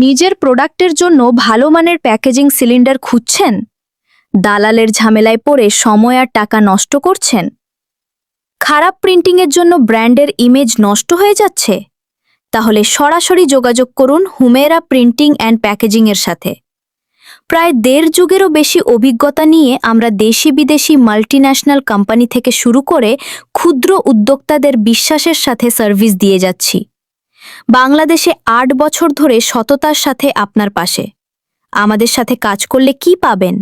নিজের প্রোডাক্টের জন্য ভালো মানের প্যাকেজিং সিলিন্ডার খুঁজছেন? দালালের ঝামেলায় পড়ে সময় আর টাকা নষ্ট করছেন? খারাপ প্রিন্টিংয়ের জন্য ব্র্যান্ডের ইমেজ নষ্ট হয়ে যাচ্ছে? তাহলে সরাসরি যোগাযোগ করুন হুমেরা প্রিন্টিং অ্যান্ড প্যাকেজিংয়ের সাথে। প্রায় ১.৫ যুগেরও বেশি অভিজ্ঞতা নিয়ে আমরা দেশি বিদেশি মাল্টিন্যাশনাল কোম্পানি থেকে শুরু করে ক্ষুদ্র উদ্যোক্তাদের বিশ্বাসের সাথে সার্ভিস দিয়ে যাচ্ছি। বাংলাদেশে ৮ বছর ধরে সততার সাথে আপনার পাশে। আমাদের সাথে কাজ করলে কি পাবেন?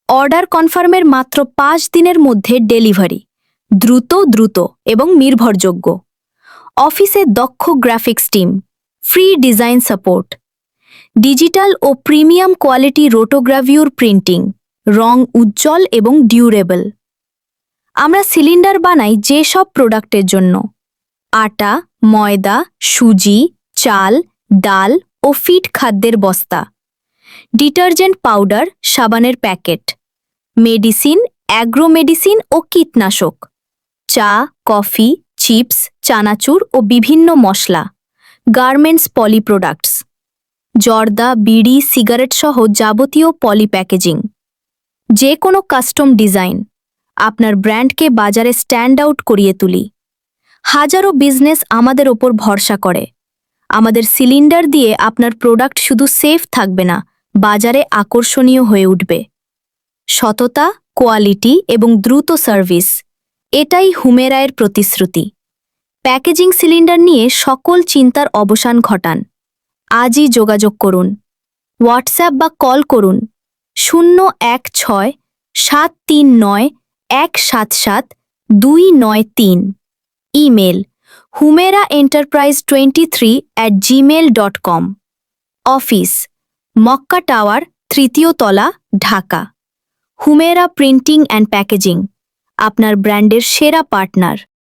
অর্ডার কনফার্মের মাত্র ৫ দিনের মধ্যে ডেলিভারি, দ্রুত এবং নির্ভরযোগ্য। অফিসে দক্ষ graphics team, free design support, digital ও প্রিমিয়াম কোয়ালিটি রোটোগ্রাভিউর প্রিন্টিং, রং উজ্জ্বল এবং ডিউরেবল। আমরা সিলিন্ডার বানাই যেসব প্রোডাক্টের জন্য: আটা, ময়দা, সুজি, চাল, ডাল ও ফিড খাদ্যের বস্তা, ডিটারজেন্ট পাউডার, সাবানের প্যাকেট, মেডিসিন, অ্যাগ্রো মেডিসিন ও কীটনাশক, চা, কফি, চিপস, চানাচুর ও বিভিন্ন মশলা, গার্মেন্টস পলি প্রোডাক্টস, জর্দা, বিড়ি, সিগারেট সহ যাবতীয় পলি প্যাকেজিং। যে কোনো কাস্টম ডিজাইন, আপনার ব্র্যান্ডকে বাজারে স্ট্যান্ড আউট করিয়ে তুলি। হাজারো বিজনেস আমাদের ওপর ভরসা করে। আমাদের সিলিন্ডার দিয়ে আপনার প্রোডাক্ট শুধু সেফ থাকবে না, বাজারে আকর্ষণীয় হয়ে উঠবে। সততা, কোয়ালিটি এবং দ্রুত সার্ভিস, এটাই হুমেরায়ের প্রতিশ্রুতি। প্যাকেজিং সিলিন্ডার নিয়ে সকল চিন্তার অবসান ঘটান। আজই যোগাযোগ করুন। হোয়াটসঅ্যাপ বা কল করুন 016-739-177-293। Email humeraenterprise23@gmail.com। Office Mecca tower, ৩য় তলা, Dhaka. Humera printing and packaging, আপনার ব্র্যান্ডের সেরা পার্টনার।